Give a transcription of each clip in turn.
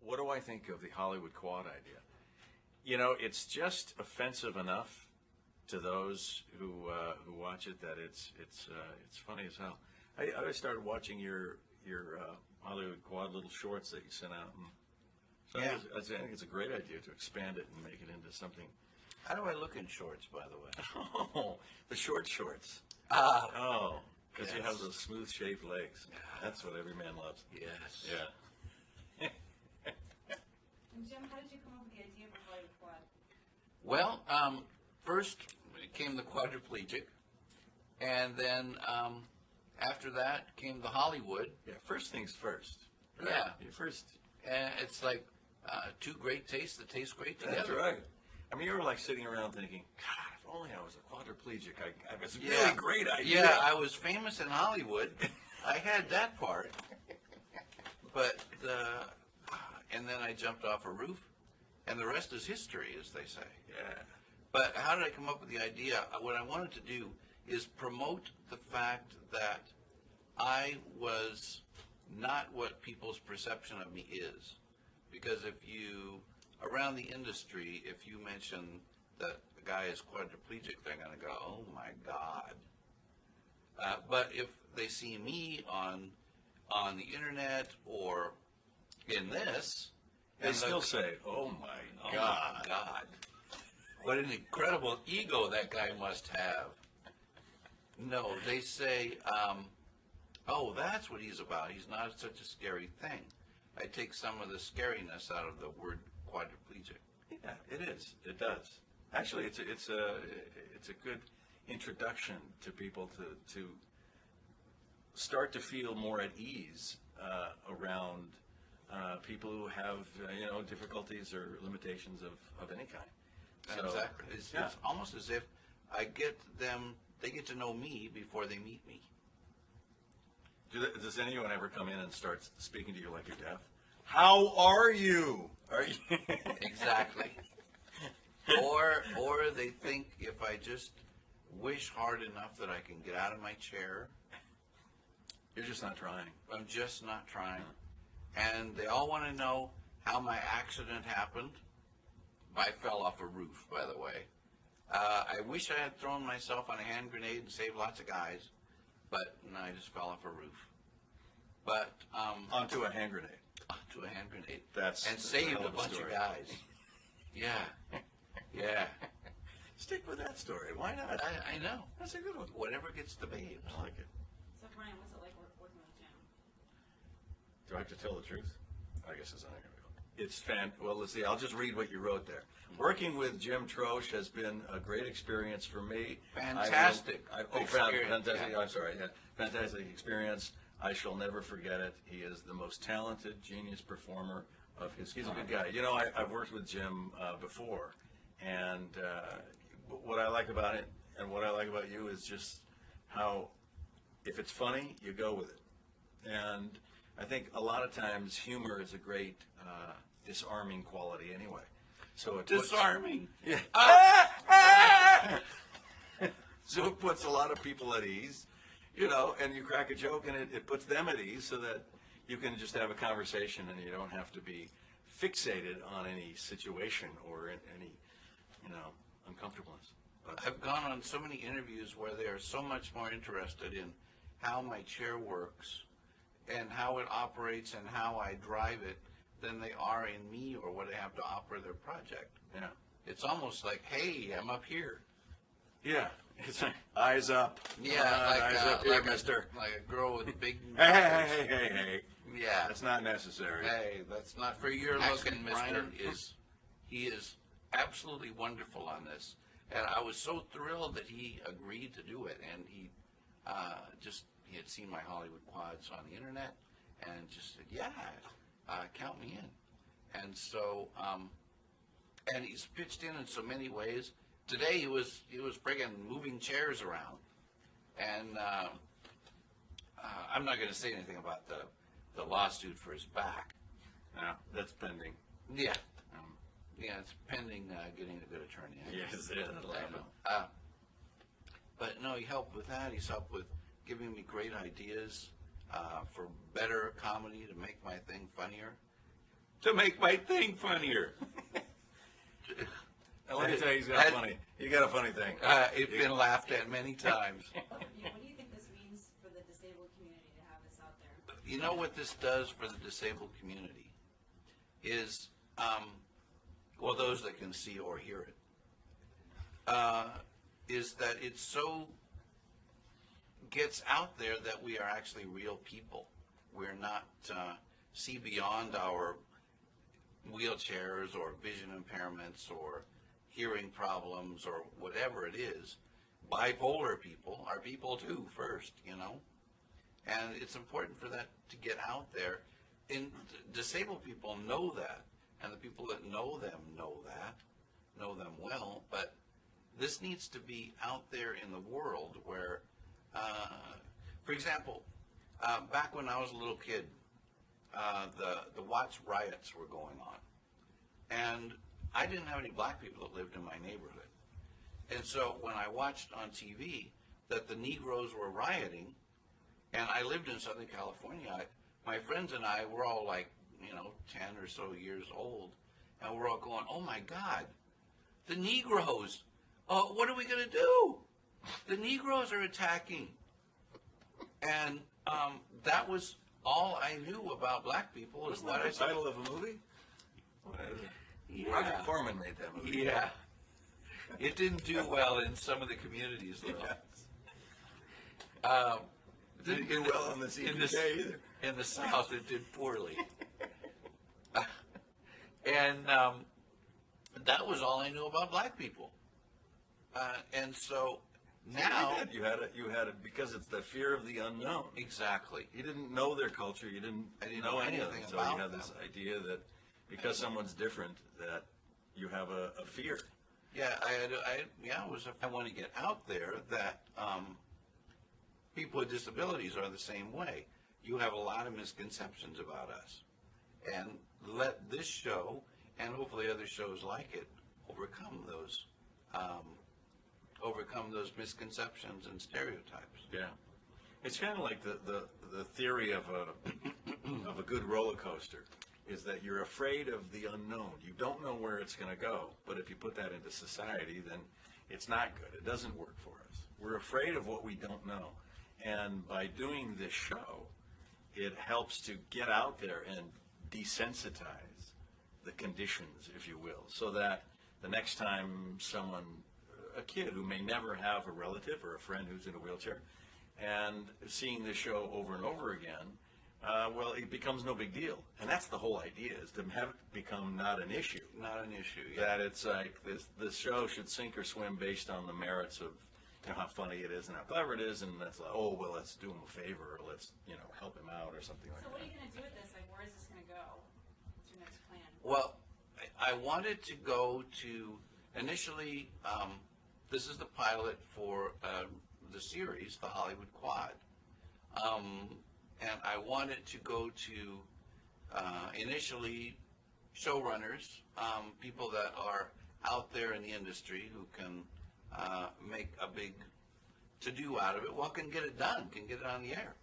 what do I think of the Hollywood quad idea? You know, it's just offensive enough to those who watch it that it's funny as hell. I started watching your Hollywood quad little shorts that you sent out. And so Yeah. I think it's a great idea to expand it and make it into something. How do I look in shorts, by the way? Oh, the shorts. Ah, Oh, because you Yes. have those smooth shaved legs. That's what every man loves. yes. Yeah. And Jim, how did you come up with the idea for Hollywood Quad? Well, first came the quadriplegic, and then after that came the Hollywood. Yeah. First things first. Right? Yeah. You first. And it's like two great tastes that taste great together. That's right. I mean, you were like sitting around thinking, God, if only I was a quadriplegic. I was a Yeah. really great idea. Yeah, I was famous in Hollywood. I had that part. But, and then I jumped off a roof, and the rest is history, as they say. Yeah. But how did I come up with the idea? What I wanted to do is promote the fact that I was not what people's perception of me is. Because if you, around the industry, if you mention that the guy is quadriplegic, they're going to go, oh my God. But if they see me on the internet or in this, They and still the- say, oh my oh God. my God. What an incredible ego that guy must have. No, they say, oh, that's what he's about. He's not such a scary thing. I take some of the scariness out of the word quadriplegic. Yeah, it is. It does. Actually, it's a good introduction to people to start to feel more at ease around people who have difficulties or limitations of any kind. So, Exactly. yeah. It's almost as if they get to know me before they meet me. Does anyone ever come in and start speaking to you like you're deaf? How are you? Are you? Exactly. Or they think if I just wish hard enough that I can get out of my chair, You're just not trying. I'm just not trying. And they all want to know how my accident happened. I fell off a roof, by the way. I wish I had thrown myself on a hand grenade and saved lots of guys, but no, I just fell off a roof. But Onto a hand grenade. onto a hand grenade. That's and a saved hell a of a bunch of story. guys. Yeah, yeah. Stick with that story. Why not? I know. That's a good one. Whatever gets the babes. I like it. So Brian, what's it like working with Jim? Do I have to tell the truth? I guess it's not going to go. It's well, let's see. I'll just read what you wrote there. Working with Jim Troesh has been a great experience for me. Fantastic experience. Fantastic. Yeah. I'm sorry. Yeah, fantastic experience. I shall never forget it. He is the most talented, genius performer of his kind. He's a good guy. You know, I've worked with Jim before, and what I like about it and what I like about you is just how, if it's funny, you go with it. And I think a lot of times humor is a great disarming quality anyway. So it puts- Disarming. Yeah. So it puts a lot of people at ease, and you crack a joke and it puts them at ease so that you can just have a conversation and you don't have to be fixated on any situation or any, uncomfortableness. But I've gone on so many interviews where they are so much more interested in how my chair works and how it operates and how I drive it than they are in me or what I have to offer their project. yeah. It's almost like, hey, I'm up here. Yeah. It's like, eyes up. Yeah, eyes up here, mister. Like a girl with big Hey. Yeah. That's not necessary. Hey, that's not for your Actually, looking, Brian he is absolutely wonderful on this. And I was so thrilled that he agreed to do it. And he he had seen my Hollywood quads on the internet and just said, yeah, count me in. And so, and he's pitched in so many ways. Today he was friggin' moving chairs around. And I'm not going to say anything about the lawsuit for his back. No, that's pending. Yeah. Yeah, it's pending getting a good attorney. I guess. Yes, that'll I happen. know. But no, he helped with that. He's helped with giving me great ideas for better comedy to make my thing funnier. to make my thing funnier. Now, let me tell you, you got a funny thing. It's been laughed at many times. What do you think this means for the disabled community to have this out there? You know what this does for the disabled community is, well, those that can see or hear it, is that it so gets out there that we are actually real people. We're not see beyond our wheelchairs or vision impairments or hearing problems or whatever it is. Bipolar people are people too first, you know. And it's important for that to get out there. And disabled people know that, and the people that know them know them well, but this needs to be out there in the world where, for example, back when I was a little kid, the Watts riots were going on. And I didn't have any black people that lived in my neighborhood. And so when I watched on TV that the Negroes were rioting, and I lived in Southern California, my friends and I were all like, 10 or so years old, and we're all going, oh my God, the Negroes, what are we going to do? The Negroes are attacking. And that was all I knew about black people is what I the title of a movie? Yeah. Roger Corman made that movie. Yeah. It didn't do well in some of the communities, though. Yes. Didn't do well on the CPK either. In the South, it did poorly. And that was all I knew about black people. And so now you had it because it's the fear of the unknown. Exactly. You didn't know their culture. You didn't know any of them. So you had this idea that because someone's different, that you have a fear. Yeah, I want to get out there that people with disabilities are the same way. You have a lot of misconceptions about us, and let this show and hopefully other shows like it overcome those misconceptions and stereotypes. Yeah, it's kind of like the theory of a good roller coaster. Is that you're afraid of the unknown. You don't know where it's going to go, but if you put that into society, then it's not good. It doesn't work for us. We're afraid of what we don't know. And by doing this show, it helps to get out there and desensitize the conditions, if you will, so that the next time a kid who may never have a relative or a friend who's in a wheelchair, and seeing this show over and over again, well, it becomes no big deal. And that's the whole idea, is to have it become not an issue. Not an issue, yeah. That it's like this show should sink or swim based on the merits of how funny it is and how clever it is, and that's like, oh, well, let's do him a favor, or let's, help him out or something like that. So what are you going to do with this? Like, where is this going to go? What's your next plan? Well, I wanted to go to, initially, this is the pilot for the series, the Hollywood Quad. And I wanted to go to, initially, showrunners, people that are out there in the industry who can make a big to-do out of it. Well, can get it done, can get it on the air.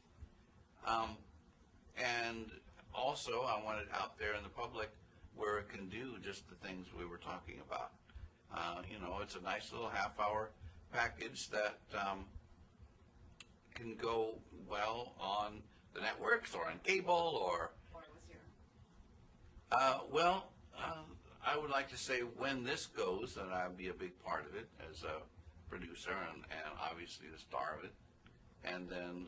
And also, I want it out there in the public where it can do just the things we were talking about. It's a nice little half-hour package that can go well on the networks or on cable or I would like to say when this goes that I'll be a big part of it as a producer and obviously the star of it, and then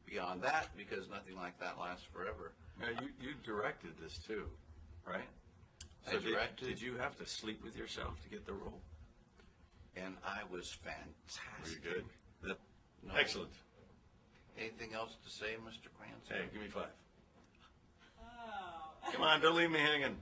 beyond that, because nothing like that lasts forever. Now, you directed this too, right? I directed. Did you have to sleep with yourself to get the role? And I was fantastic. Were you good? No. Excellent. Anything else to say, Mr. Cranston? Hey, give me 5. Oh. Come on, don't leave me hanging.